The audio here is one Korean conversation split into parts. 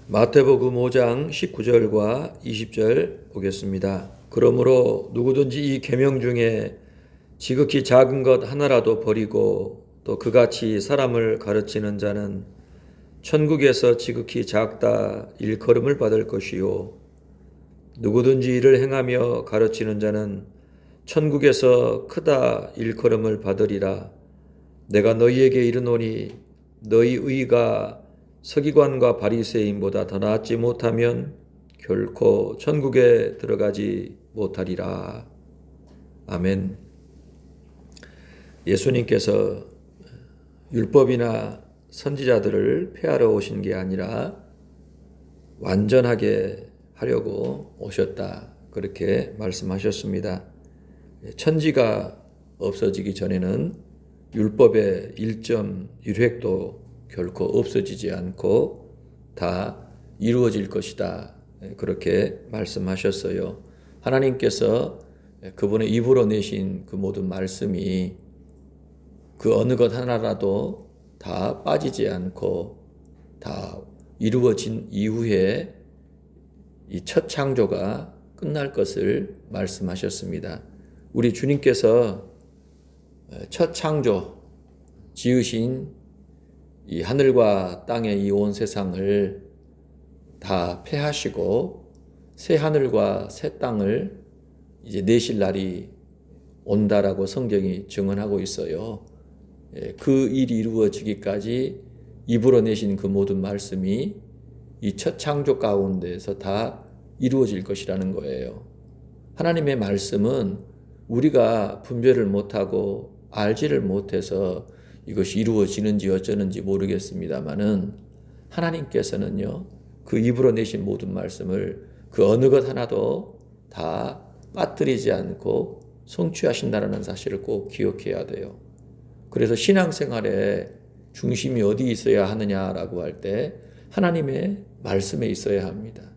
마태복음 5장 19절과 20절 보겠습니다. 그러므로 누구든지 이 계명 중에 지극히 작은 것 하나라도 버리고 또 그같이 사람을 가르치는 자는 천국에서 지극히 작다 일컬음을 받을 것이요 누구든지 이를 행하며 가르치는 자는 천국에서 크다 일컬음을 받으리라. 내가 너희에게 이르노니 너희 의가 서기관과 바리새인보다 더 낫지 못하면 결코 천국에 들어가지 못하리라. 아멘. 예수님께서 율법이나 선지자들을 폐하러 오신 게 아니라 완전하게 하려고 오셨다. 그렇게 말씀하셨습니다. 천지가 없어지기 전에는 율법의 1점 1획도 결코 없어지지 않고 다 이루어질 것이다. 그렇게 말씀하셨어요. 하나님께서 그분의 입으로 내신 그 모든 말씀이 그 어느 것 하나라도 다 빠지지 않고 다 이루어진 이후에 이 첫 창조가 끝날 것을 말씀하셨습니다. 우리 주님께서 첫 창조 지으신 이 하늘과 땅의 이 온 세상을 다 폐하시고 새 하늘과 새 땅을 이제 내실 날이 온다라고 성경이 증언하고 있어요. 그 일이 이루어지기까지 입으로 내신 그 모든 말씀이 이 첫 창조 가운데에서 다 이루어질 것이라는 거예요. 하나님의 말씀은 우리가 분별을 못하고 알지를 못해서 이것이 이루어지는지 어쩌는지 모르겠습니다만은 하나님께서는요, 그 입으로 내신 모든 말씀을 그 어느 것 하나도 다 빠뜨리지 않고 성취하신다는 사실을 꼭 기억해야 돼요. 그래서 신앙생활에 중심이 어디 있어야 하느냐라고 할 때 하나님의 말씀에 있어야 합니다.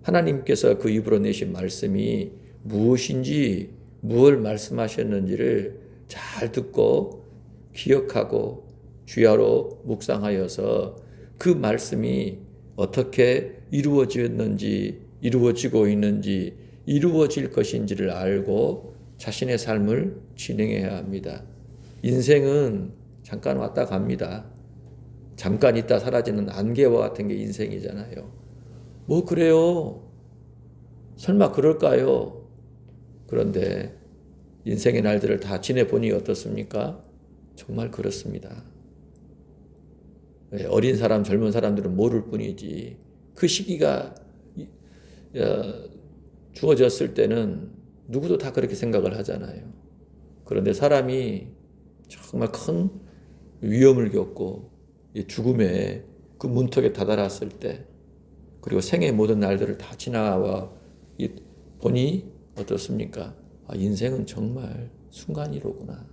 하나님께서 그 입으로 내신 말씀이 무엇인지 무엇을 말씀하셨는지를 잘 듣고 기억하고 주야로 묵상하여서 그 말씀이 어떻게 이루어지었는지 이루어지고 있는지 이루어질 것인지를 알고 자신의 삶을 진행해야 합니다. 인생은 잠깐 왔다 갑니다. 잠깐 있다 사라지는 안개와 같은 게 인생이잖아요. 뭐 그래요? 설마 그럴까요? 그런데 인생의 날들을 다 지내보니 어떻습니까? 정말 그렇습니다. 어린 사람, 젊은 사람들은 모를 뿐이지 그 시기가 주어졌을 때는 누구도 다 그렇게 생각을 하잖아요. 그런데 사람이 정말 큰 위험을 겪고 죽음의 그 문턱에 다다랐을 때 그리고 생의 모든 날들을 다 지나와 보니 어떻습니까? 아, 인생은 정말 순간이로구나.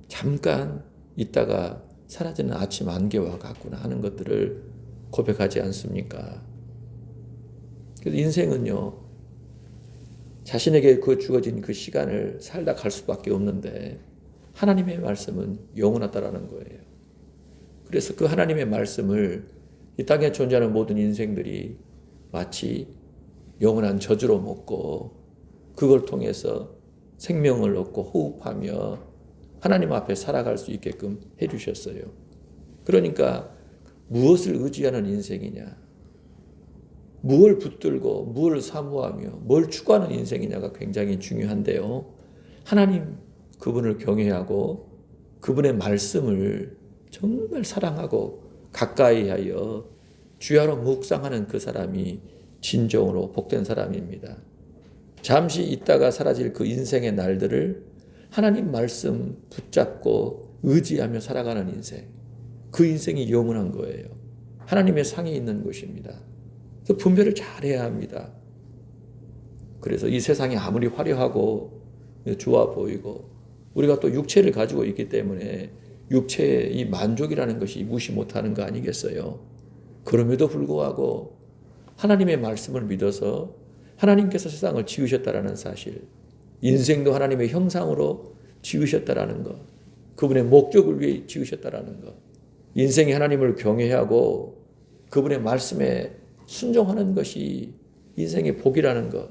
잠깐 있다가 사라지는 아침 안개와 같구나 하는 것들을 고백하지 않습니까? 그래서 인생은요, 자신에게 그 주어진 그 시간을 살다 갈 수밖에 없는데 하나님의 말씀은 영원하다라는 거예요. 그래서 그 하나님의 말씀을 이 땅에 존재하는 모든 인생들이 마치 영원한 저주로 먹고 그걸 통해서 생명을 얻고 호흡하며 하나님 앞에 살아갈 수 있게끔 해주셨어요. 그러니까 무엇을 의지하는 인생이냐, 무엇을 붙들고 무엇을 사모하며 뭘 추구하는 인생이냐가 굉장히 중요한데요. 하나님 그분을 경외하고 그분의 말씀을 정말 사랑하고 가까이 하여 주야로 묵상하는 그 사람이 진정으로 복된 사람입니다. 잠시 있다가 사라질 그 인생의 날들을 하나님 말씀 붙잡고 의지하며 살아가는 인생, 그 인생이 영원한 거예요. 하나님의 상에 있는 것입니다. 그래서 분별을 잘해야 합니다. 그래서 이 세상이 아무리 화려하고 좋아 보이고 우리가 또 육체를 가지고 있기 때문에 육체의 이 만족이라는 것이 무시 못하는 거 아니겠어요? 그럼에도 불구하고 하나님의 말씀을 믿어서 하나님께서 세상을 지으셨다라는 사실, 인생도 하나님의 형상으로 지으셨다라는 것, 그분의 목적을 위해 지으셨다라는 것, 인생이 하나님을 경외하고 그분의 말씀에 순종하는 것이 인생의 복이라는 것,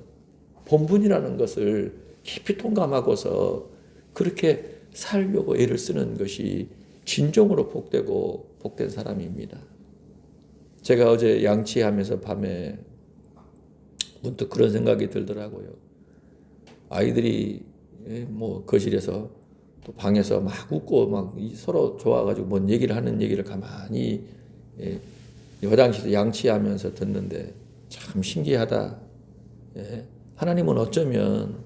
본분이라는 것을 깊이 통감하고서 그렇게 살려고 애를 쓰는 것이 진정으로 복되고 복된 사람입니다. 제가 어제 양치하면서 밤에 문득 그런 생각이 들더라고요. 아이들이 뭐 거실에서 또 방에서 막 웃고 막 서로 좋아가지고 뭔 얘기를 하는 얘기를 가만히 화장실에서 양치하면서 듣는데 참 신기하다. 하나님은 어쩌면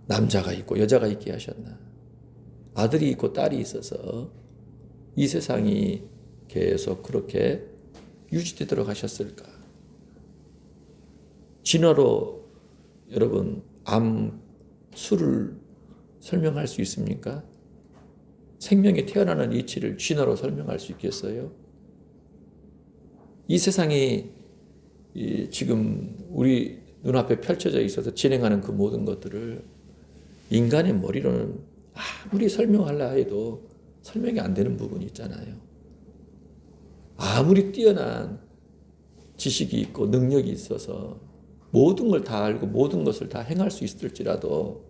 남자가 있고 여자가 있게 하셨나. 아들이 있고 딸이 있어서 이 세상이 계속 그렇게 유지되도록 하셨을까. 진화로 여러분 암수를 설명할 수 있습니까? 생명이 태어나는 이치를 진화로 설명할 수 있겠어요? 이 세상이 지금 우리 눈앞에 펼쳐져 있어서 진행하는 그 모든 것들을 인간의 머리로는 아무리 설명하려 해도 설명이 안 되는 부분이 있잖아요. 아무리 뛰어난 지식이 있고 능력이 있어서 모든 걸 다 알고 모든 것을 다 행할 수 있을지라도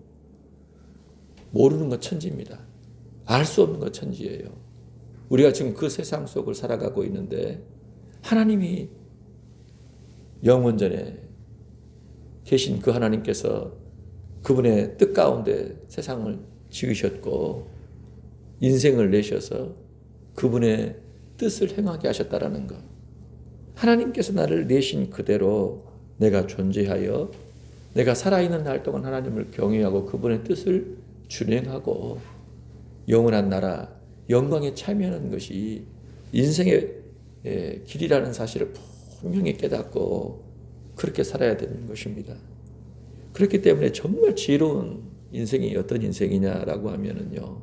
모르는 건 천지입니다. 알 수 없는 건 천지예요. 우리가 지금 그 세상 속을 살아가고 있는데 하나님이 영원전에 계신 그 하나님께서 그분의 뜻 가운데 세상을 지으셨고 인생을 내셔서 그분의 뜻을 행하게 하셨다라는 것. 하나님께서 나를 내신 그대로 내가 존재하여 내가 살아있는 날 동안 하나님을 경외하고 그분의 뜻을 준행하고 영원한 나라, 영광에 참여하는 것이 인생의 길이라는 사실을 분명히 깨닫고 그렇게 살아야 되는 것입니다. 그렇기 때문에 정말 지혜로운 인생이 어떤 인생이냐라고 하면은요,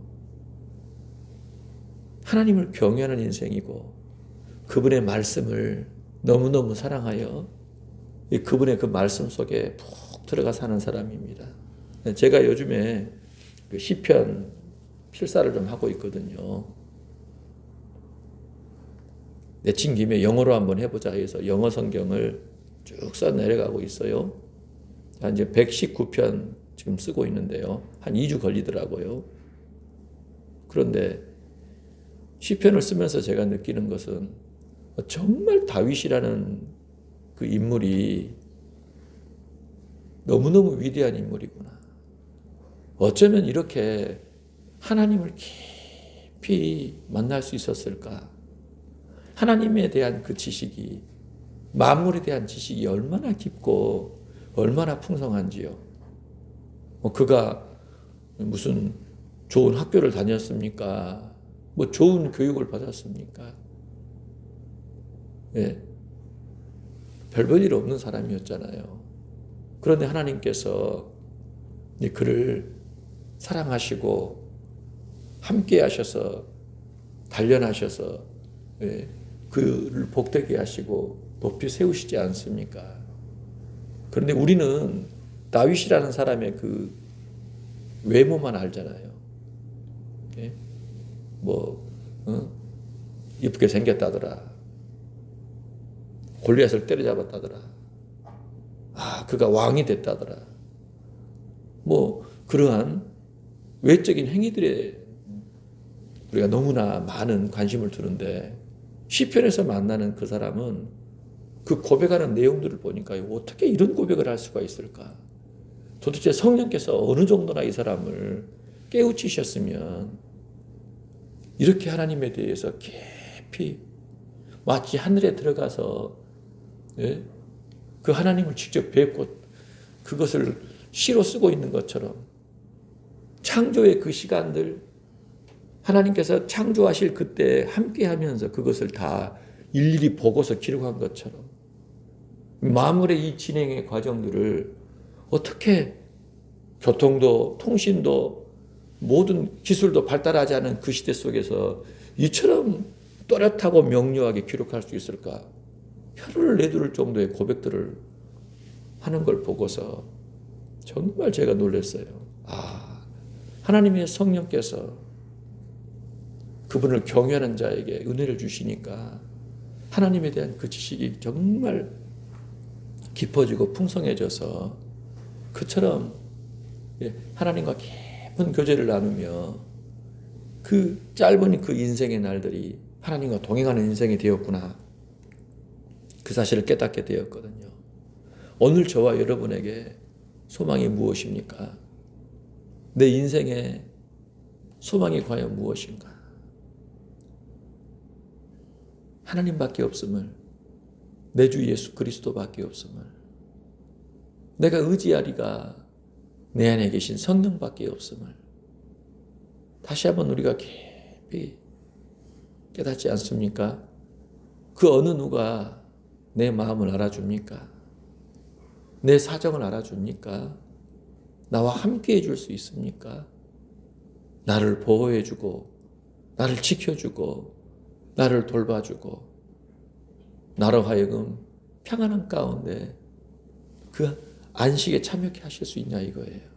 하나님을 경외하는 인생이고 그분의 말씀을 너무너무 사랑하여 그분의 그 말씀 속에 푹 들어가 사는 사람입니다. 제가 요즘에 그 시편 필사를 좀 하고 있거든요. 내친 김에 영어로 한번 해보자 해서 영어 성경을 쭉 써 내려가고 있어요. 이제 119편 지금 쓰고 있는데요. 한 2주 걸리더라고요. 그런데 시편을 쓰면서 제가 느끼는 것은 정말 다윗이라는 그 인물이 너무너무 위대한 인물이구나. 어쩌면 이렇게 하나님을 깊이 만날 수 있었을까? 하나님에 대한 그 지식이, 만물에 대한 지식이 얼마나 깊고 얼마나 풍성한지요. 그가 무슨 좋은 학교를 다녔습니까? 뭐 좋은 교육을 받았습니까? 예. 별 볼 일 없는 사람이었잖아요. 그런데 하나님께서 그를 사랑하시고 함께 하셔서 단련하셔서 그를 복되게 하시고 높이 세우시지 않습니까? 그런데 우리는 다윗이라는 사람의 그 외모만 알잖아요. 이쁘게 생겼다더라. 골리앗을 때려잡았다더라. 그가 왕이 됐다더라. 그러한 외적인 행위들에 우리가 너무나 많은 관심을 두는데 시편에서 만나는 그 사람은 그 고백하는 내용들을 보니까 어떻게 이런 고백을 할 수가 있을까? 도대체 성령께서 어느 정도나 이 사람을 깨우치셨으면 이렇게 하나님에 대해서 깊이 마치 하늘에 들어가서 그 하나님을 직접 뵙고 그것을 시로 쓰고 있는 것처럼 창조의 그 시간들 하나님께서 창조하실 그때 함께 하면서 그것을 다 일일이 보고서 기록한 것처럼 만물의 이 진행의 과정들을 어떻게 교통도 통신도 모든 기술도 발달하지 않은 그 시대 속에서 이처럼 또렷하고 명료하게 기록할 수 있을까? 혀를 내두를 정도의 고백들을 하는 걸 보고서 정말 제가 놀랐어요. 하나님의 성령께서 그분을 경외하는 자에게 은혜를 주시니까 하나님에 대한 그 지식이 정말 깊어지고 풍성해져서 그처럼 하나님과 깊은 교제를 나누며 그 짧은 그 인생의 날들이 하나님과 동행하는 인생이 되었구나. 그 사실을 깨닫게 되었거든요. 오늘 저와 여러분에게 소망이 무엇입니까? 내 인생의 소망이 과연 무엇인가? 하나님밖에 없음을, 내 주 예수 그리스도밖에 없음을, 내가 의지하리가 내 안에 계신 성령밖에 없음을 다시 한번 우리가 깊이 깨닫지 않습니까? 그 어느 누가 내 마음을 알아줍니까? 내 사정을 알아줍니까? 나와 함께 해줄 수 있습니까? 나를 보호해주고, 나를 지켜주고, 나를 돌봐주고, 나로 하여금 평안한 가운데 그 안식에 참여케 하실 수 있냐 이거예요.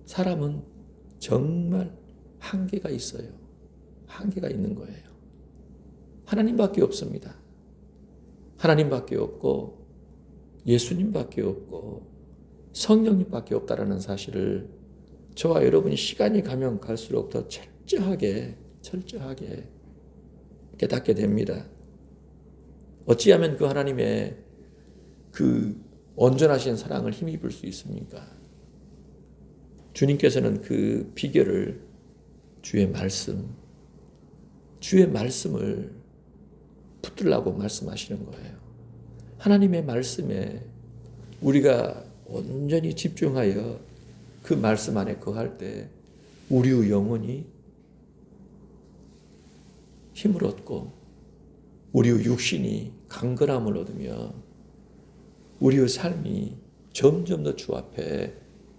사람은 정말 한계가 있어요. 한계가 있는 거예요. 하나님밖에 없습니다. 하나님밖에 없고 예수님밖에 없고 성령님밖에 없다라는 사실을 저와 여러분이 시간이 가면 갈수록 더 철저하게 깨닫게 됩니다. 어찌하면 그 하나님의 그 온전하신 사랑을 힘입을 수 있습니까? 주님께서는 그 비결을 주의 말씀을 붙들라고 말씀하시는 거예요. 하나님의 말씀에 우리가 온전히 집중하여 그 말씀 안에 거할 때 우리의 영혼이 힘을 얻고 우리의 육신이 강건함을 얻으며 우리의 삶이 점점 더 주 앞에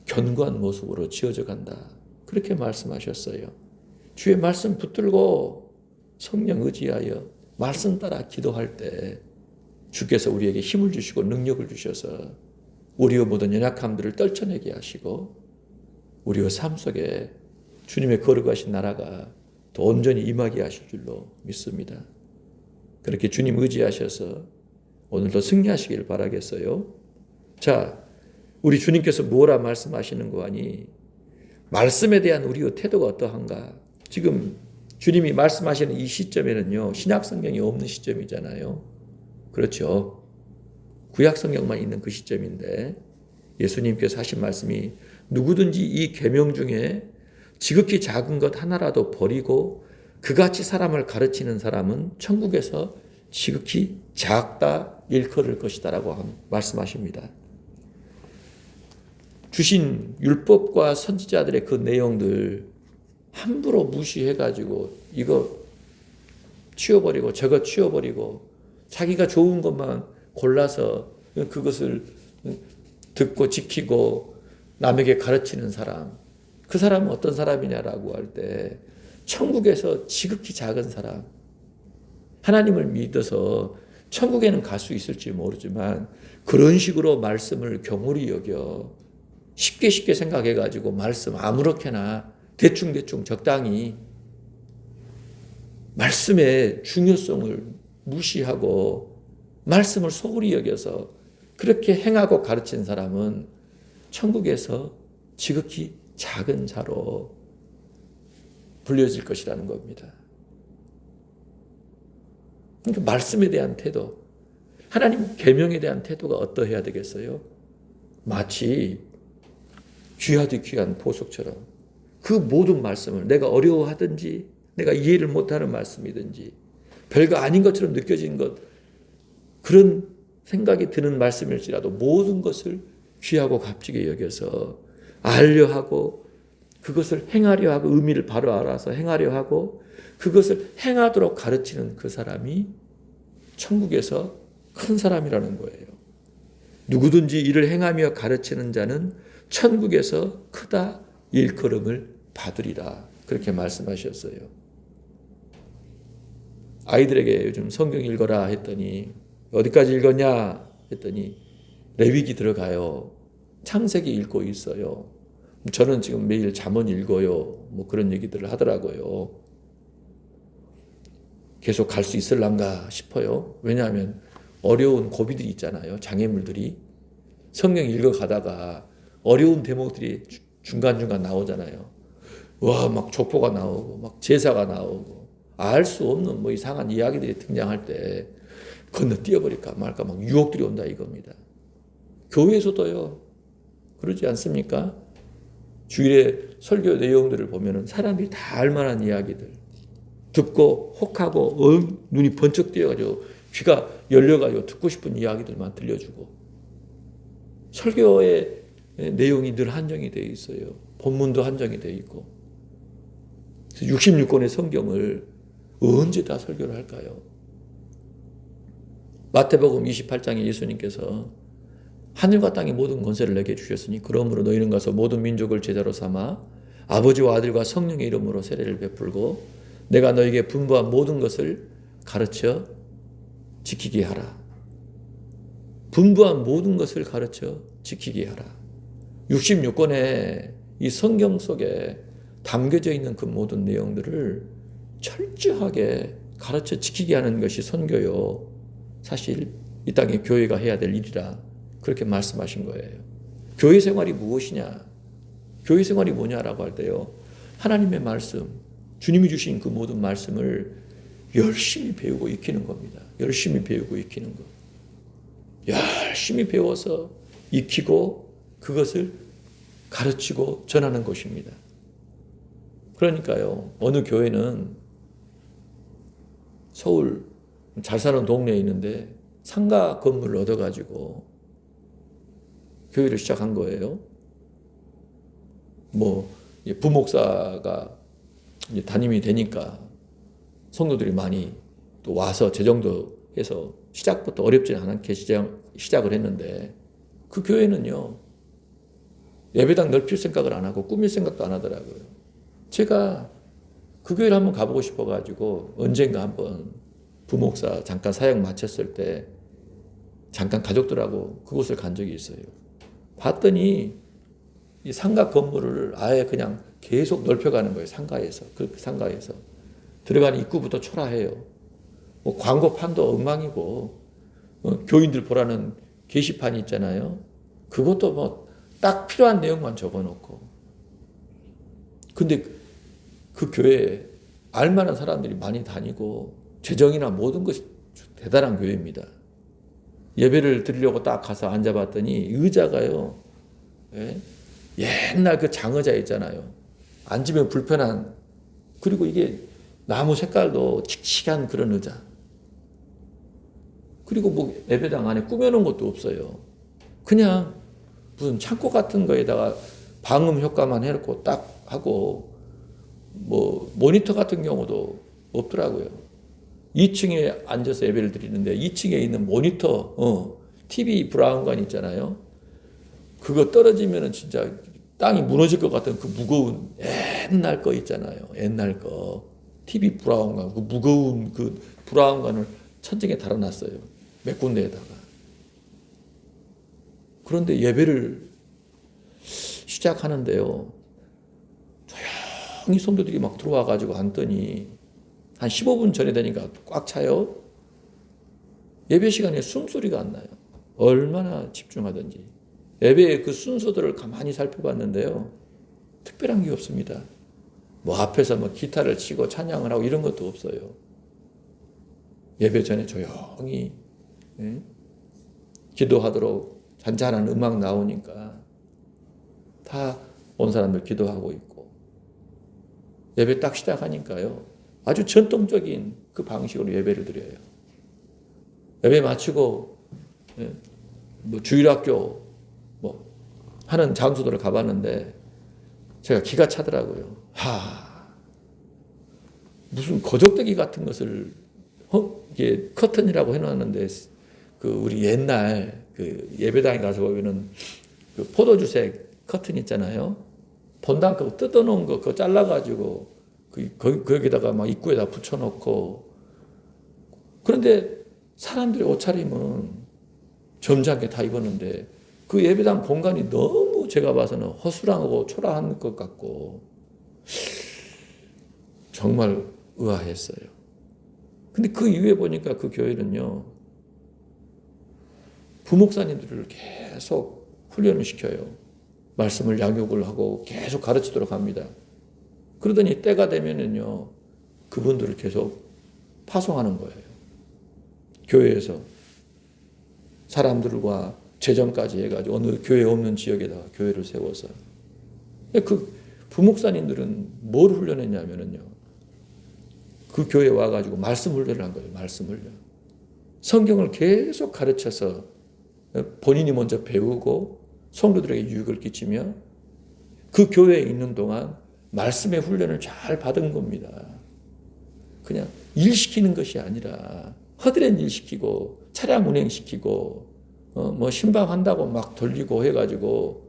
견고한 모습으로 지어져 간다. 그렇게 말씀하셨어요. 주의 말씀 붙들고 성령 의지하여 말씀 따라 기도할 때 주께서 우리에게 힘을 주시고 능력을 주셔서 우리의 모든 연약함들을 떨쳐내게 하시고 우리의 삶 속에 주님의 거룩하신 나라가 더 온전히 임하게 하실 줄로 믿습니다. 그렇게 주님 의지하셔서 오늘도 승리하시길 바라겠어요. 자, 우리 주님께서 뭐라 말씀하시는 거 아니? 말씀에 대한 우리의 태도가 어떠한가? 지금 주님이 말씀하시는 이 시점에는요, 신약 성경이 없는 시점이잖아요. 그렇죠. 구약 성경만 있는 그 시점인데 예수님께서 하신 말씀이 누구든지 이 계명 중에 지극히 작은 것 하나라도 버리고 그같이 사람을 가르치는 사람은 천국에서 지극히 작다 일컬을 것이다라고 말씀하십니다. 주신 율법과 선지자들의 그 내용들 함부로 무시해가지고 이거 치워버리고 저거 치워버리고 자기가 좋은 것만 골라서 그것을 듣고 지키고 남에게 가르치는 사람, 그 사람은 어떤 사람이냐라고 할 때 천국에서 지극히 작은 사람, 하나님을 믿어서 천국에는 갈 수 있을지 모르지만 그런 식으로 말씀을 경홀히 여겨 쉽게 생각해가지고 말씀 아무렇게나 대충 적당히 말씀의 중요성을 무시하고 말씀을 소홀히 여겨서 그렇게 행하고 가르친 사람은 천국에서 지극히 작은 자로 불려질 것이라는 겁니다. 그러니까 말씀에 대한 태도, 하나님 계명에 대한 태도가 어떠해야 되겠어요? 마치 귀하디 귀한 보석처럼 그 모든 말씀을 내가 어려워하든지 내가 이해를 못하는 말씀이든지 별거 아닌 것처럼 느껴지는 것, 그런 생각이 드는 말씀일지라도 모든 것을 귀하고 값지게 여겨서 알려 하고 그것을 행하려 하고 의미를 바로 알아서 행하려 하고 그것을 행하도록 가르치는 그 사람이 천국에서 큰 사람이라는 거예요. 누구든지 이를 행하며 가르치는 자는 천국에서 크다 일컬음을 받으리라. 그렇게 말씀하셨어요. 아이들에게 요즘 성경 읽어라 했더니 어디까지 읽었냐 했더니 레위기 들어가요. 창세기 읽고 있어요. 저는 지금 매일 잠언 읽어요. 뭐 그런 얘기들을 하더라고요. 계속 갈 수 있을란가 싶어요. 왜냐하면 어려운 고비들이 있잖아요. 장애물들이. 성경 읽어가다가 어려운 대목들이 중간중간 나오잖아요. 와, 막 족보가 나오고, 막 제사가 나오고, 알 수 없는 뭐 이상한 이야기들이 등장할 때 건너뛰어버릴까 말까 막 유혹들이 온다 이겁니다. 교회에서도요, 그러지 않습니까? 주일에 설교 내용들을 보면은 사람들이 다 알만한 이야기들 듣고 혹하고 눈이 번쩍 뜨여가지고 귀가 열려가지고 듣고 싶은 이야기들만 들려주고 설교의 내용이 늘 한정이 되어 있어요. 본문도 한정이 되어 있고 66권의 성경을 언제 다 설교를 할까요? 마태복음 28장에 예수님께서 하늘과 땅의 모든 권세를 내게 주셨으니 그러므로 너희는 가서 모든 민족을 제자로 삼아 아버지와 아들과 성령의 이름으로 세례를 베풀고 내가 너희에게 분부한 모든 것을 가르쳐 지키게 하라. 분부한 모든 것을 가르쳐 지키게 하라. 66권의 이 성경 속에 담겨져 있는 그 모든 내용들을 철저하게 가르쳐 지키게 하는 것이 선교요. 사실 이 땅에 교회가 해야 될 일이라 그렇게 말씀하신 거예요. 교회 생활이 무엇이냐? 교회 생활이 뭐냐라고 할 때요. 하나님의 말씀, 주님이 주신 그 모든 말씀을 열심히 배우고 익히는 겁니다. 열심히 배우고 익히는 것. 열심히 배워서 익히고 그것을 가르치고 전하는 것입니다. 그러니까요. 어느 교회는 서울 잘 사는 동네에 있는데 상가 건물을 얻어가지고 교회를 시작한 거예요. 뭐 부목사가 담임이 되니까 성도들이 많이 또 와서 재정도 해서 시작부터 어렵지 않게 시작을 했는데 그 교회는요. 예배당 넓힐 생각을 안 하고 꾸밀 생각도 안 하더라고요. 제가 그 교회를 한번 가보고 싶어가지고 언젠가 한번 부목사 잠깐 사역 마쳤을 때 잠깐 가족들하고 그곳을 간 적이 있어요. 봤더니 이 상가 건물을 아예 그냥 계속 넓혀가는 거예요. 상가에서. 그 상가에서. 들어가는 입구부터 초라해요. 뭐 광고판도 엉망이고 교인들 보라는 게시판이 있잖아요. 그것도 뭐 딱 필요한 내용만 적어놓고. 근데 그 교회에 알만한 사람들이 많이 다니고 재정이나 모든 것이 대단한 교회입니다. 예배를 드리려고 딱 가서 앉아봤더니 의자가요. 예? 옛날 그 장의자 있잖아요. 앉으면 불편한 그리고 이게 나무 색깔도 칙칙한 그런 의자. 그리고 뭐 예배당 안에 꾸며놓은 것도 없어요. 그냥 무슨 창고 같은 거에다가 방음 효과만 해놓고 딱 하고 뭐 모니터 같은 경우도 없더라고요. 2층에 앉아서 예배를 드리는데 2층에 있는 모니터, TV 브라운관 있잖아요. 그거 떨어지면은 진짜 땅이 무너질 것 같은 그 무거운 옛날 거 있잖아요. 옛날 거. TV 브라운관, 그 무거운 그 브라운관을 천장에 달아놨어요. 몇 군데에다가. 그런데 예배를 시작하는데요. 조용히 성도들이 막 들어와가지고 앉더니 한 15분 전에 되니까 꽉 차요. 예배 시간에 숨소리가 안 나요. 얼마나 집중하든지. 예배의 그 순서들을 가만히 살펴봤는데요. 특별한 게 없습니다. 뭐 앞에서 뭐 기타를 치고 찬양을 하고 이런 것도 없어요. 예배 전에 조용히 기도하도록 잔잔한 음악 나오니까 다 온 사람들 기도하고 있고 예배 딱 시작하니까요. 아주 전통적인 그 방식으로 예배를 드려요. 예배 마치고 뭐 주일학교 뭐 하는 장소들을 가봤는데 제가 기가 차더라고요. 무슨 거적대기 같은 것을 이게 커튼이라고 해놨는데 그 우리 옛날 그 예배당에 가서 보면은 그 포도주색 커튼 있잖아요. 본당 그거 뜯어놓은 거 그거 잘라가지고 거기다가 막 입구에다 붙여놓고 그런데 사람들의 옷차림은 점잖게 다 입었는데 그 예배당 공간이 너무 제가 봐서는 허술하고 초라한 것 같고 정말 의아했어요. 근데 그 이후에 보니까 그 교회는요, 부목사님들을 계속 훈련을 시켜요. 말씀을 양육을 하고 계속 가르치도록 합니다. 그러더니 때가 되면은요, 그분들을 계속 파송하는 거예요. 교회에서 사람들과 재정까지 해가지고 어느 교회 없는 지역에다가 교회를 세워서. 그 부목사님들은 뭘 훈련했냐면은요, 그 교회에 와가지고 말씀 훈련을 한 거예요. 말씀 훈련. 성경을 계속 가르쳐서 본인이 먼저 배우고 성도들에게 유익을 끼치며 그 교회에 있는 동안 말씀의 훈련을 잘 받은 겁니다. 그냥 일 시키는 것이 아니라 허드렛 일 시키고 차량 운행시키고 뭐 신방한다고 막 돌리고 해가지고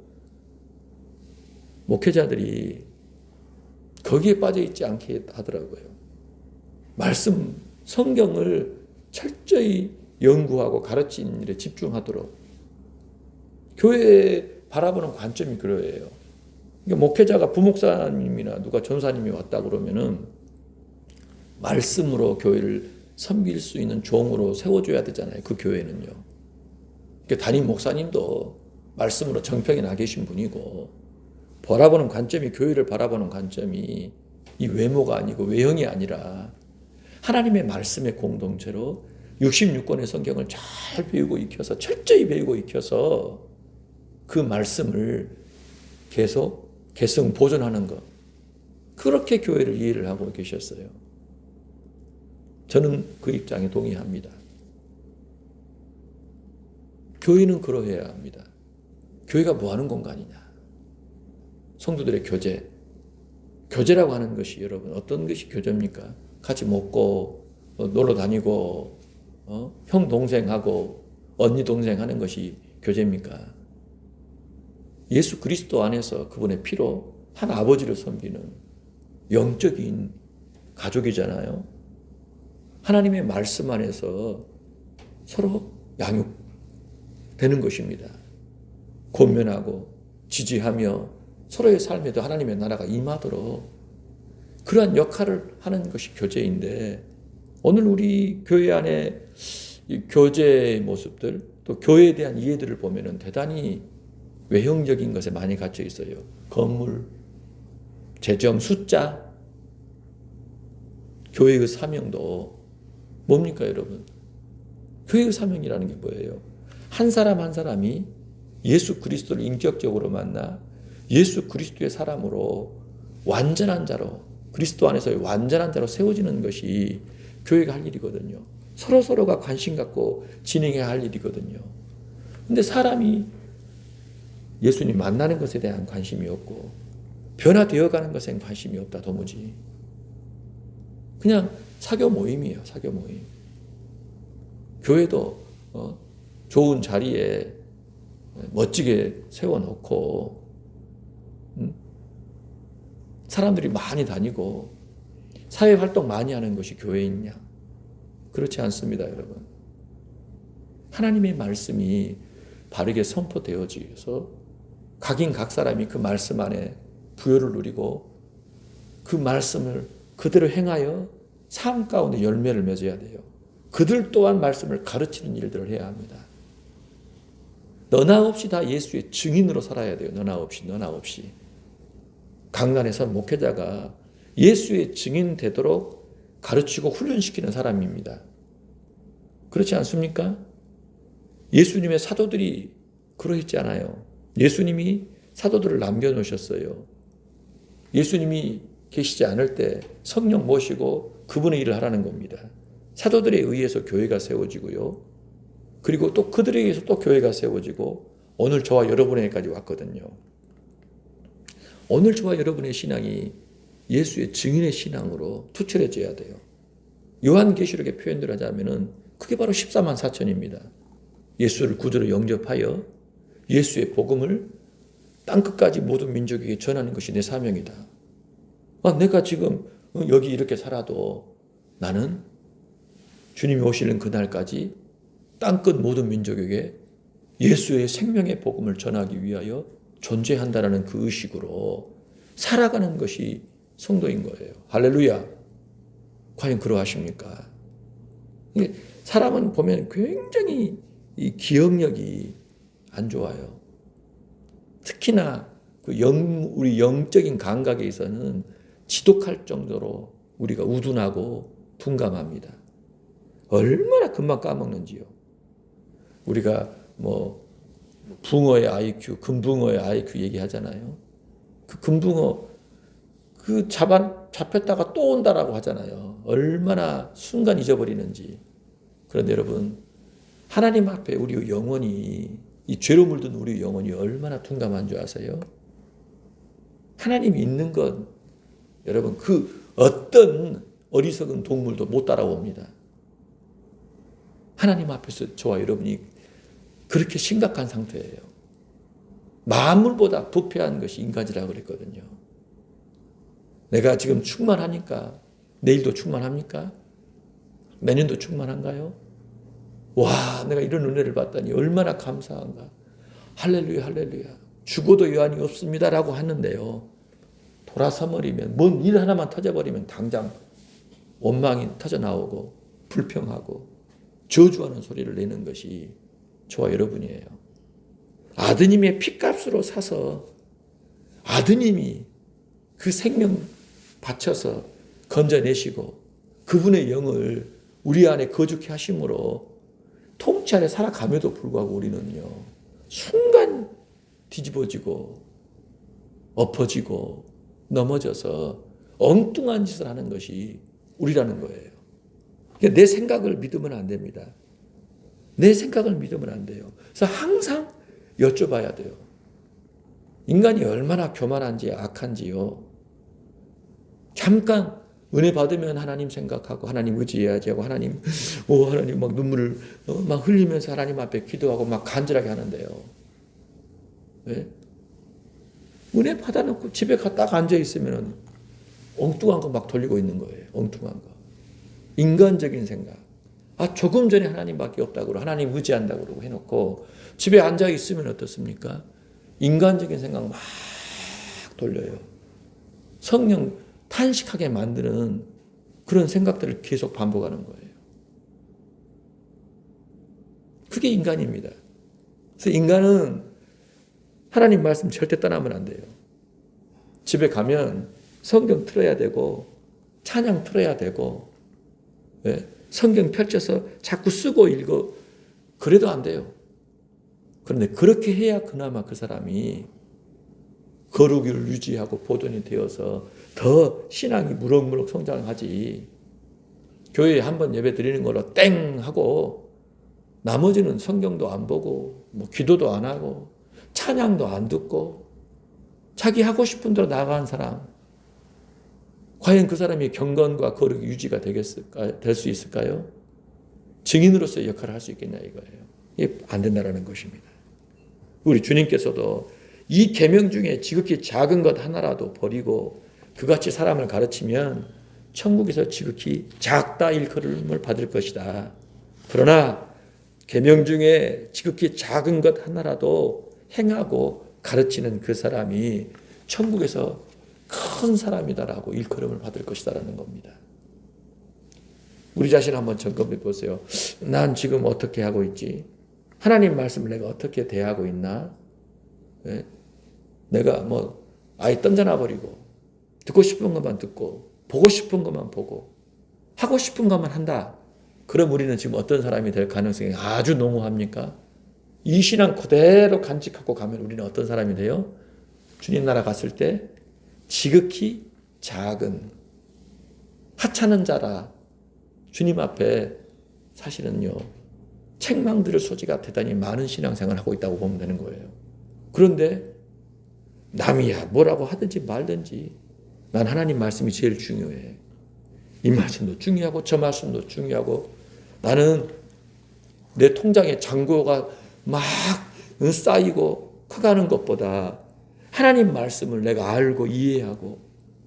목회자들이 거기에 빠져 있지 않게 하더라고요. 말씀, 성경을 철저히 연구하고 가르치는 일에 집중하도록. 교회에 바라보는 관점이 그러해요. 그러니까 목회자가 부목사님이나 누가 전사님이 왔다 그러면은 말씀으로 교회를 섬길 수 있는 종으로 세워줘야 되잖아요. 그 교회는요. 그러니까 담임 목사님도 말씀으로 정평이 나 계신 분이고, 바라보는 관점이, 교회를 바라보는 관점이 이 외모가 아니고 외형이 아니라 하나님의 말씀의 공동체로 66권의 성경을 잘 배우고 익혀서, 철저히 배우고 익혀서 그 말씀을 계속 계승 보존하는 것. 그렇게 교회를 이해를 하고 계셨어요. 저는 그 입장에 동의합니다. 교회는 그러해야 합니다. 교회가 뭐 하는 공간이냐? 성도들의 교제. 교제라고 하는 것이 여러분 어떤 것이 교제입니까? 같이 먹고 놀러 다니고 형 동생하고 언니 동생 하는 것이 교제입니까? 예수 그리스도 안에서 그분의 피로 한 아버지를 섬기는 영적인 가족이잖아요. 하나님의 말씀 안에서 서로 양육되는 것입니다. 권면하고 지지하며 서로의 삶에도 하나님의 나라가 임하도록 그러한 역할을 하는 것이 교제인데, 오늘 우리 교회 안에 이 교제의 모습들, 또 교회에 대한 이해들을 보면은 대단히 외형적인 것에 많이 갇혀 있어요. 건물, 재정, 숫자. 교회의 사명도 뭡니까, 여러분? 교회의 사명이라는 게 뭐예요? 한 사람 한 사람이 예수 그리스도를 인격적으로 만나 예수 그리스도의 사람으로 완전한 자로, 그리스도 안에서의 완전한 자로 세워지는 것이 교회가 할 일이거든요. 서로서로가 관심 갖고 진행해야 할 일이거든요. 근데 사람이 예수님 만나는 것에 대한 관심이 없고 변화되어 가는 것에 관심이 없다, 도무지. 그냥 사교 모임이에요, 사교 모임. 교회도 좋은 자리에 멋지게 세워놓고 사람들이 많이 다니고 사회활동 많이 하는 것이 교회이냐? 그렇지 않습니다, 여러분. 하나님의 말씀이 바르게 선포되어져서 각인 각 사람이 그 말씀 안에 부요를 누리고 그 말씀을 그대로 행하여 삶 가운데 열매를 맺어야 돼요. 그들 또한 말씀을 가르치는 일들을 해야 합니다. 너나 없이 다 예수의 증인으로 살아야 돼요. 너나 없이. 강단에서 목회자가 예수의 증인 되도록 가르치고 훈련시키는 사람입니다. 그렇지 않습니까? 예수님의 사도들이 그러했지 않아요. 예수님이 사도들을 남겨놓으셨어요. 예수님이 계시지 않을 때 성령 모시고 그분의 일을 하라는 겁니다. 사도들에 의해서 교회가 세워지고요. 그리고 또 그들에 의해서 또 교회가 세워지고 오늘 저와 여러분에게까지 왔거든요. 오늘 저와 여러분의 신앙이 예수의 증인의 신앙으로 투철해져야 돼요. 요한계시록의 표현을 하자면은 그게 바로 14만 4천입니다. 예수를 구주로 영접하여 예수의 복음을 땅끝까지 모든 민족에게 전하는 것이 내 사명이다. 내가 지금 여기 이렇게 살아도 나는 주님이 오시는 그날까지 땅끝 모든 민족에게 예수의 생명의 복음을 전하기 위하여 존재한다라는 그 의식으로 살아가는 것이 성도인 거예요. 할렐루야. 과연 그러하십니까? 사람은 보면 굉장히 이 기억력이 안 좋아요. 특히나 우리 영적인 감각에 있어서는 지독할 정도로 우리가 우둔하고 둔감합니다. 얼마나 금방 까먹는지요. 우리가 붕어의 IQ, 금붕어의 IQ 얘기하잖아요. 그 금붕어 잡혔다가 또 온다라고 하잖아요. 얼마나 순간 잊어버리는지. 그런데 여러분, 하나님 앞에 우리 영혼이, 이 죄로 물든 우리 영혼이 얼마나 둔감한 줄 아세요? 하나님이 있는 건 여러분 그 어떤 어리석은 동물도 못 따라옵니다. 하나님 앞에서 저와 여러분이 그렇게 심각한 상태예요. 만물보다 부패한 것이 인간이라고 그랬거든요. 내가 지금 충만하니까 내일도 충만합니까? 내년도 충만한가요? 와, 내가 이런 은혜를 받다니 얼마나 감사한가. 할렐루야, 할렐루야. 죽어도 여한이 없습니다라고 하는데요. 돌아서버리면, 뭔 일 하나만 터져버리면 당장 원망이 터져 나오고 불평하고 저주하는 소리를 내는 것이 저와 여러분이에요. 아드님의 피값으로 사서 아드님이 그 생명 바쳐서 건져내시고 그분의 영을 우리 안에 거주케 하심으로 통치 안에 살아감에도 불구하고 우리는요, 순간 뒤집어지고 엎어지고 넘어져서 엉뚱한 짓을 하는 것이 우리라는 거예요. 그러니까 내 생각을 믿으면 안 됩니다. 내 생각을 믿으면 안 돼요. 그래서 항상 여쭤봐야 돼요. 인간이 얼마나 교만한지 악한지요. 잠깐 은혜 받으면 하나님 생각하고 하나님 의지해야지 하고 하나님 막 눈물을 막 흘리면서 하나님 앞에 기도하고 막 간절하게 하는데요. 왜? 은혜 받아놓고 집에 딱 앉아있으면 엉뚱한 거 막 돌리고 있는 거예요. 엉뚱한 거. 인간적인 생각. 조금 전에 하나님밖에 없다고 그러고 하나님 의지한다고 그러고 해놓고 집에 앉아있으면 어떻습니까? 인간적인 생각 막 돌려요. 성령 탄식하게 만드는 그런 생각들을 계속 반복하는 거예요. 그게 인간입니다. 그래서 인간은 하나님 말씀 절대 떠나면 안 돼요. 집에 가면 성경 틀어야 되고 찬양 틀어야 되고 성경 펼쳐서 자꾸 쓰고 읽어 그래도 안 돼요. 그런데 그렇게 해야 그나마 그 사람이 거룩을 유지하고 보존이 되어서 더 신앙이 무럭무럭 성장하지. 교회에 한번 예배 드리는 걸로 땡 하고 나머지는 성경도 안 보고 기도도 안 하고 찬양도 안 듣고 자기 하고 싶은 대로 나아가는 사람, 과연 그 사람이 경건과 거룩 유지가 될 수 있을까요? 증인으로서의 역할을 할 수 있겠냐 이거예요. 이게 안 된다는 것입니다. 우리 주님께서도 이 계명 중에 지극히 작은 것 하나라도 버리고 그같이 사람을 가르치면 천국에서 지극히 작다 일컬음을 받을 것이다. 그러나 계명 중에 지극히 작은 것 하나라도 행하고 가르치는 그 사람이 천국에서 큰 사람이다라고 일컬음을 받을 것이다라는 겁니다. 우리 자신 한번 점검해 보세요. 난 지금 어떻게 하고 있지? 하나님 말씀을 내가 어떻게 대하고 있나? 네? 내가 아예 던져놔 버리고 듣고 싶은 것만 듣고 보고 싶은 것만 보고 하고 싶은 것만 한다. 그럼 우리는 지금 어떤 사람이 될 가능성이 아주 농후합니까? 이 신앙 그대로 간직하고 가면 우리는 어떤 사람이 돼요? 주님 나라 갔을 때 지극히 작은 하찮은 자라 주님 앞에 사실은요 책망 들을 소지가 대단히 많은 신앙생활을 하고 있다고 보면 되는 거예요. 그런데 남이야 뭐라고 하든지 말든지 난 하나님 말씀이 제일 중요해. 이 말씀도 중요하고 저 말씀도 중요하고 나는 내 통장에 잔고가 막 쌓이고 커가는 것보다 하나님 말씀을 내가 알고 이해하고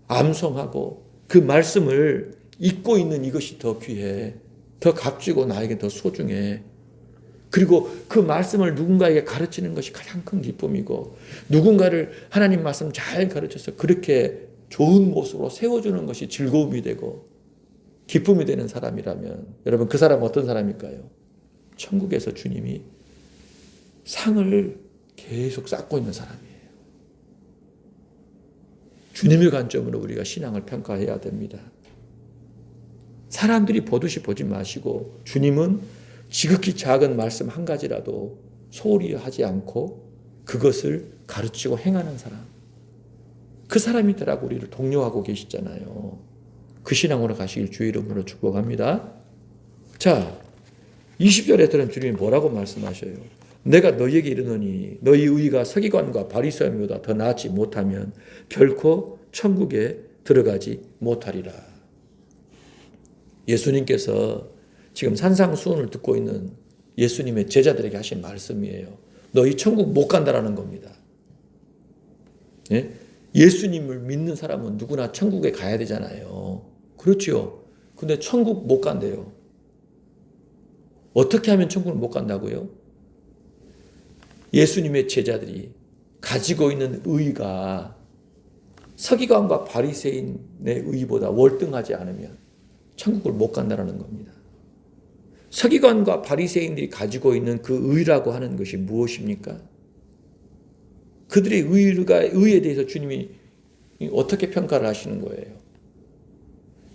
암송하고 그 말씀을 잊고 있는 이것이 더 귀해. 더 값지고 나에게 더 소중해. 그리고 그 말씀을 누군가에게 가르치는 것이 가장 큰 기쁨이고 누군가를 하나님 말씀 잘 가르쳐서 그렇게 좋은 모습으로 세워주는 것이 즐거움이 되고 기쁨이 되는 사람이라면 여러분 그 사람은 어떤 사람일까요? 천국에서 주님이 상을 계속 쌓고 있는 사람이에요. 주님의 관점으로 우리가 신앙을 평가해야 됩니다. 사람들이 보듯이 보지 마시고 주님은 지극히 작은 말씀 한 가지라도 소홀히 하지 않고 그것을 가르치고 행하는 사람. 그 사람이더라고 우리를 독려하고 계시잖아요. 그 신앙으로 가시길 주의 이름으로 축복합니다. 자, 20절에서는 주님이 뭐라고 말씀하셔요? 내가 너희에게 이르노니 너희 의가 서기관과 바리새인보다 더 나지 못하면 결코 천국에 들어가지 못하리라. 예수님께서 지금 산상수훈을 듣고 있는 예수님의 제자들에게 하신 말씀이에요. 너희 천국 못 간다라는 겁니다. 예? 예수님을 믿는 사람은 누구나 천국에 가야 되잖아요. 그렇죠. 근데 천국 못 간대요. 어떻게 하면 천국을 못 간다고요? 예수님의 제자들이 가지고 있는 의가 서기관과 바리새인의 의보다 월등하지 않으면 천국을 못 간다는 겁니다. 서기관과 바리새인들이 가지고 있는 그 의라고 하는 것이 무엇입니까? 그들의 의에 대해서 주님이 어떻게 평가를 하시는 거예요?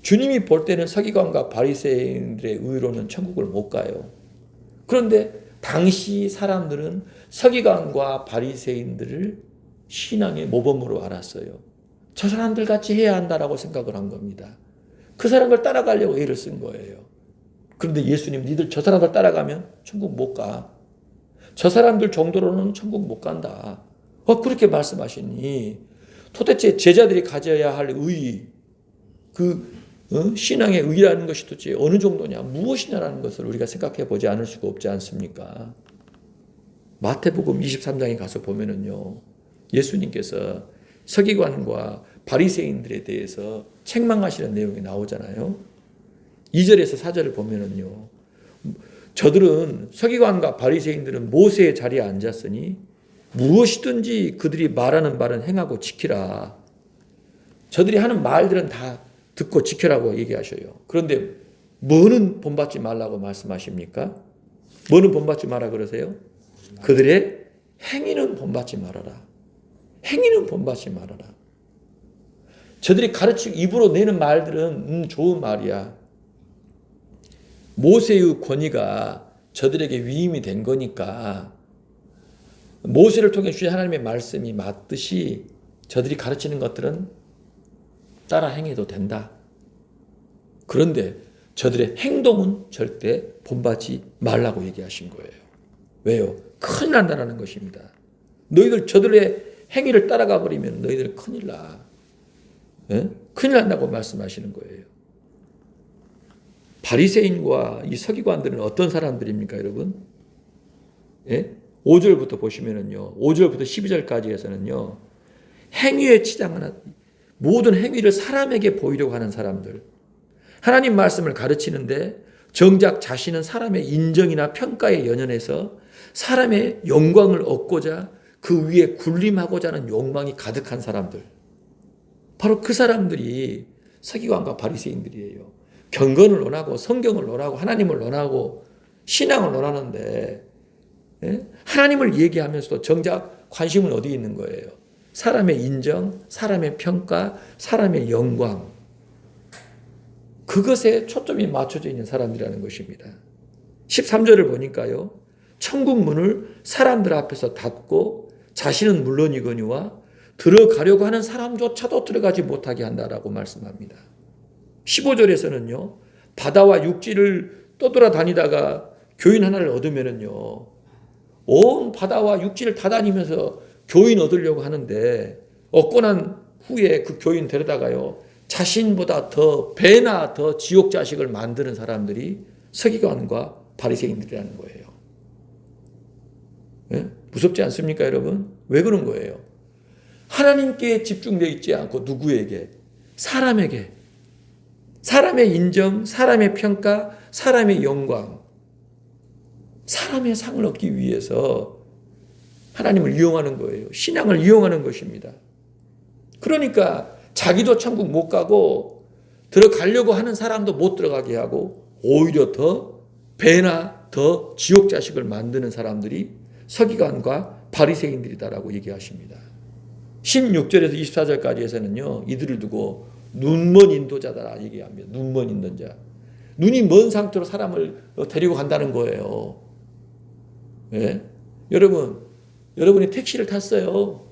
주님이 볼 때는 서기관과 바리새인들의 의로는 천국을 못 가요. 그런데 당시 사람들은 서기관과 바리새인들을 신앙의 모범으로 알았어요. 저 사람들 같이 해야 한다라고 생각을 한 겁니다. 그 사람을 따라가려고 애를 쓴 거예요. 그런데 예수님, 니들 저 사람들 따라가면 천국 못 가. 저 사람들 정도로는 천국 못 간다. 그렇게 말씀하시니 도대체 제자들이 가져야 할 의, 신앙의 의라는 것이 도대체 어느 정도냐, 무엇이냐라는 것을 우리가 생각해 보지 않을 수가 없지 않습니까? 마태복음 23장에 가서 보면은요, 예수님께서 서기관과 바리새인들에 대해서 책망하시는 내용이 나오잖아요. 2절에서 4절을 보면은요, 저들은 서기관과 바리새인들은 모세의 자리에 앉았으니 무엇이든지 그들이 말하는 말은 행하고 지키라. 저들이 하는 말들은 다 듣고 지켜라고 얘기하셔요. 그런데 뭐는 본받지 말라고 말씀하십니까? 뭐는 본받지 마라 그러세요? 그들의 행위는 본받지 말아라. 행위는 본받지 말아라. 저들이 가르치고 입으로 내는 말들은 좋은 말이야. 모세의 권위가 저들에게 위임이 된 거니까 모세를 통해 주신 하나님의 말씀이 맞듯이 저들이 가르치는 것들은 따라 행해도 된다. 그런데 저들의 행동은 절대 본받지 말라고 얘기하신 거예요. 왜요? 큰일 난다는 것입니다. 너희들 저들의 행위를 따라가 버리면 너희들 큰일 나. 예? 큰일 난다고 말씀하시는 거예요. 바리새인과 이 서기관들은 어떤 사람들입니까, 여러분? 예? 5절부터 보시면은요, 5절부터 12절까지 해서는요, 행위에 치장하는 모든 행위를 사람에게 보이려고 하는 사람들, 하나님 말씀을 가르치는데 정작 자신은 사람의 인정이나 평가에 연연해서 사람의 영광을 얻고자 그 위에 군림하고자 하는 욕망이 가득한 사람들, 바로 그 사람들이 서기관과 바리새인들이에요. 경건을 논하고 성경을 논하고 하나님을 논하고 신앙을 논하는데 하나님을 얘기하면서도 정작 관심은 어디에 있는 거예요? 사람의 인정, 사람의 평가, 사람의 영광, 그것에 초점이 맞춰져 있는 사람들이라는 것입니다. 13절을 보니까요, 천국 문을 사람들 앞에서 닫고 자신은 물론이거니와 들어가려고 하는 사람조차도 들어가지 못하게 한다라고 말씀합니다. 15절에서는요, 바다와 육지를 떠돌아다니다가 교인 하나를 얻으면은요, 온 바다와 육지를 다 다니면서 교인 얻으려고 하는데 얻고 난 후에 그 교인 데려다가요, 자신보다 더 배나 더 지옥 자식을 만드는 사람들이 서기관과 바리새인들이라는 거예요. 네? 무섭지 않습니까, 여러분? 왜 그런 거예요? 하나님께 집중되어 있지 않고 누구에게? 사람에게. 사람의 인정, 사람의 평가, 사람의 영광, 사람의 상을 얻기 위해서 하나님을 이용하는 거예요. 신앙을 이용하는 것입니다. 그러니까 자기도 천국 못 가고 들어가려고 하는 사람도 못 들어가게 하고 오히려 더 배나 더 지옥 자식을 만드는 사람들이 서기관과 바리새인들이다라고 얘기하십니다. 16절에서 24절까지에서는요, 이들을 두고 눈먼 인도자다 얘기합니다. 눈먼 인도자. 눈이 먼 상태로 사람을 데리고 간다는 거예요. 예? 여러분이 택시를 탔어요.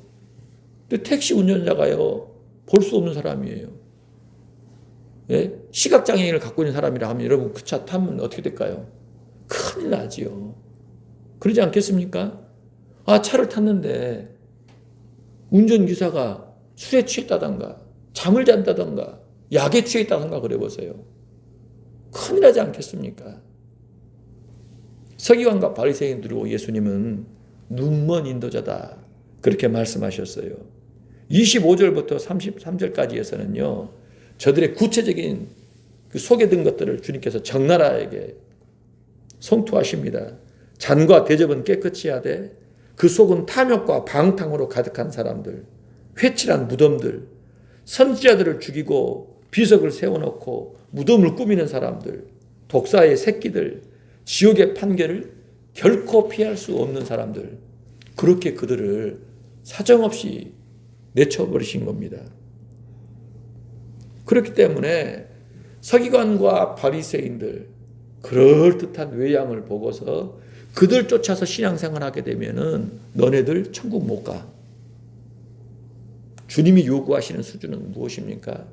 근데 택시 운전자가요, 볼 수 없는 사람이에요. 예? 시각장애인을 갖고 있는 사람이라 하면 여러분 그 차 타면 어떻게 될까요? 큰일 나지요. 그러지 않겠습니까? 차를 탔는데 운전기사가 술에 취했다던가 잠을 잔다던가 약에 취했다던가 그래 보세요. 큰일 나지 않겠습니까? 서기관과 바리새인 들고 예수님은 눈먼 인도자다 그렇게 말씀하셨어요. 25절부터 33절까지에서는요, 저들의 구체적인 그 소개된 것들을 주님께서 적나라하게 송투하십니다. 잔과 대접은 깨끗이 하되 그 속은 탐욕과 방탕으로 가득한 사람들, 회칠한 무덤들, 선지자들을 죽이고 비석을 세워놓고 무덤을 꾸미는 사람들, 독사의 새끼들, 지옥의 판결을 결코 피할 수 없는 사람들, 그렇게 그들을 사정없이 내쳐버리신 겁니다. 그렇기 때문에 서기관과 바리새인들 그럴듯한 외양을 보고서 그들 쫓아서 신앙생활하게 되면은 너네들 천국 못 가. 주님이 요구하시는 수준은 무엇입니까?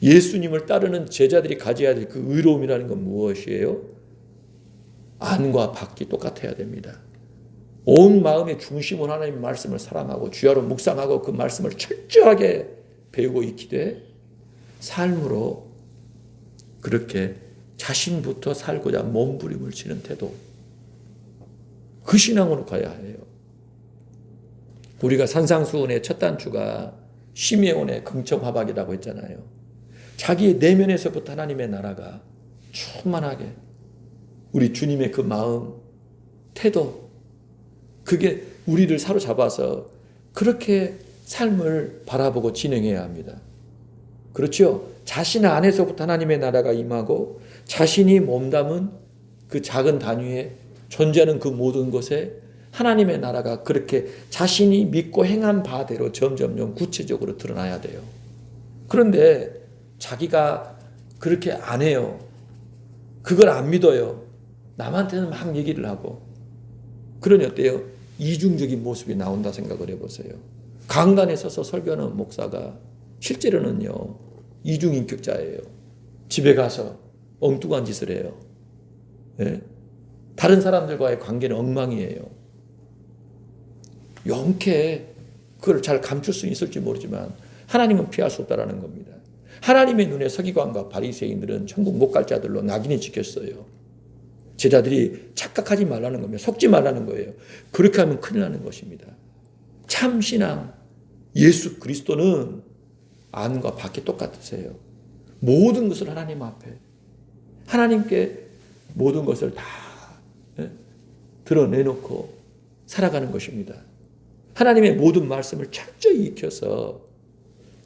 예수님을 따르는 제자들이 가져야 될 그 의로움이라는 건 무엇이에요? 안과 밖이 똑같아야 됩니다. 온 마음의 중심으로 하나님의 말씀을 사랑하고 주야로 묵상하고 그 말씀을 철저하게 배우고 익히되 삶으로 그렇게 자신부터 살고자 몸부림을 치는 태도, 그 신앙으로 가야 해요. 우리가 산상수훈의 첫 단추가 시메온의 긍정화박이라고 했잖아요. 자기의 내면에서부터 하나님의 나라가 충만하게 우리 주님의 그 마음, 태도, 그게 우리를 사로잡아서 그렇게 삶을 바라보고 진행해야 합니다. 그렇죠? 자신 안에서부터 하나님의 나라가 임하고 자신이 몸담은 그 작은 단위에 존재하는 그 모든 것에 하나님의 나라가 그렇게 자신이 믿고 행한 바대로 점점점 구체적으로 드러나야 돼요. 그런데 자기가 그렇게 안 해요. 그걸 안 믿어요. 남한테는 막 얘기를 하고. 그러니 어때요? 이중적인 모습이 나온다 생각을 해보세요. 강단에 서서 설교하는 목사가 실제로는요, 이중인격자예요. 집에 가서 엉뚱한 짓을 해요. 예? 다른 사람들과의 관계는 엉망이에요. 영케 그걸 잘 감출 수 있을지 모르지만 하나님은 피할 수 없다라는 겁니다. 하나님의 눈에 서기관과 바리새인들은 천국 못 갈 자들로 낙인이 찍혔어요. 제자들이 착각하지 말라는 겁니다. 속지 말라는 거예요. 그렇게 하면 큰일 나는 것입니다. 참신앙, 예수 그리스도는 안과 밖이 똑같으세요. 모든 것을 하나님 앞에, 하나님께 모든 것을 다 드러내놓고 살아가는 것입니다. 하나님의 모든 말씀을 철저히 익혀서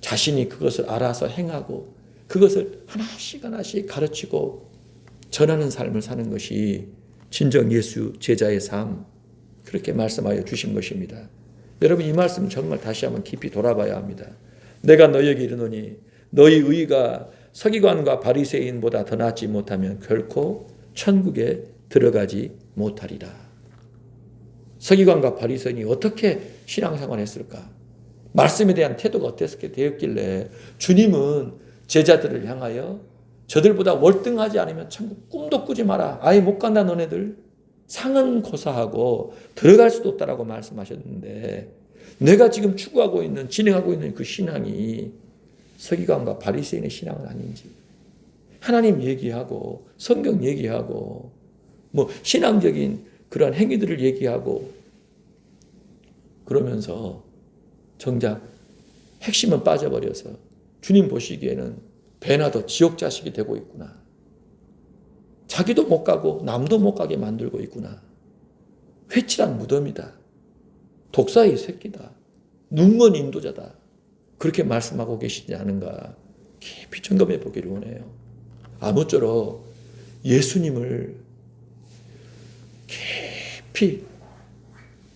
자신이 그것을 알아서 행하고 그것을 하나씩 하나씩 가르치고 전하는 삶을 사는 것이 진정 예수 제자의 삶, 그렇게 말씀하여 주신 것입니다. 여러분, 이 말씀 정말 다시 한번 깊이 돌아봐야 합니다. 내가 너희에게 이르노니 너희 의가 서기관과 바리새인보다 더 낫지 못하면 결코 천국에 들어가지 못하리라. 서기관과 바리새인이 어떻게 신앙생활을 했을까? 말씀에 대한 태도가 어떻게 되었길래 주님은 제자들을 향하여 저들보다 월등하지 않으면 천국 꿈도 꾸지 마라. 아예 못 간다 너네들. 상은 고사하고 들어갈 수도 없다라고 말씀하셨는데 내가 지금 추구하고 있는, 진행하고 있는 그 신앙이 서기관과 바리새인의 신앙은 아닌지, 하나님 얘기하고 성경 얘기하고 뭐 신앙적인 그런 행위들을 얘기하고 그러면서 정작 핵심은 빠져버려서 주님 보시기에는 배나 더 지옥 자식이 되고 있구나. 자기도 못 가고 남도 못 가게 만들고 있구나. 회칠한 무덤이다. 독사의 새끼다. 눈먼 인도자다. 그렇게 말씀하고 계시지 않은가 깊이 점검해 보기를 원해요. 아무쪼록 예수님을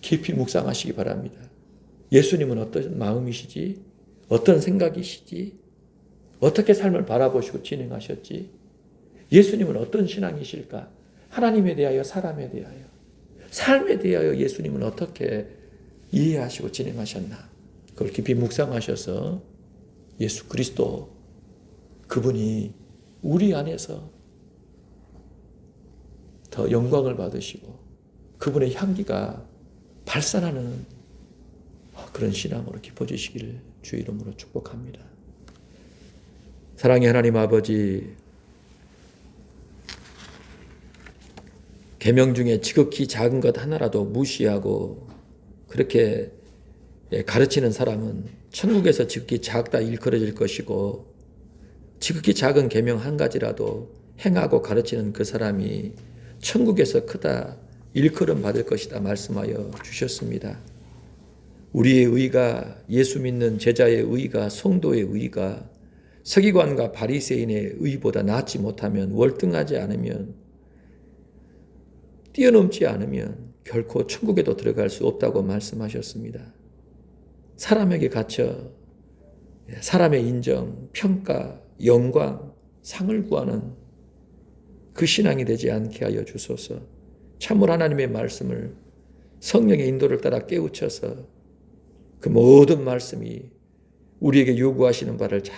깊이 묵상하시기 바랍니다. 예수님은 어떤 마음이시지? 어떤 생각이시지? 어떻게 삶을 바라보시고 진행하셨지? 예수님은 어떤 신앙이실까? 하나님에 대하여, 사람에 대하여, 삶에 대하여 예수님은 어떻게 이해하시고 진행하셨나? 그걸 깊이 묵상하셔서 예수 그리스도, 그분이 우리 안에서 더 영광을 받으시고 그분의 향기가 발산하는 그런 신앙으로 깊어지시기를 주의 이름으로 축복합니다. 사랑의 하나님 아버지, 계명 중에 지극히 작은 것 하나라도 무시하고 그렇게 가르치는 사람은 천국에서 지극히 작다 일컬어질 것이고, 지극히 작은 계명 한 가지라도 행하고 가르치는 그 사람이 천국에서 크다 일컬음 받을 것이다 말씀하여 주셨습니다. 우리의 의가, 예수 믿는 제자의 의가, 성도의 의가 서기관과 바리새인의 의보다 낫지 못하면, 월등하지 않으면, 뛰어넘지 않으면 결코 천국에도 들어갈 수 없다고 말씀하셨습니다. 사람에게 갇혀 사람의 인정, 평가, 영광, 상을 구하는 그 신앙이 되지 않게 하여 주소서. 참으로 하나님의 말씀을 성령의 인도를 따라 깨우쳐서 그 모든 말씀이 우리에게 요구하시는 바를 잘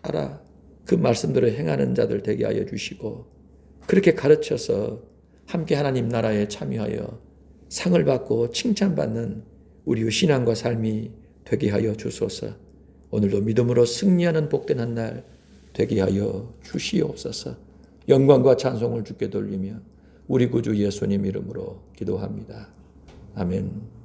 알아 그 말씀대로 행하는 자들 되게 하여 주시고, 그렇게 가르쳐서 함께 하나님 나라에 참여하여 상을 받고 칭찬받는 우리의 신앙과 삶이 되게 하여 주소서. 오늘도 믿음으로 승리하는 복된 한 날 되게 하여 주시옵소서. 영광과 찬송을 주께 돌리며 우리 구주 예수님 이름으로 기도합니다. 아멘.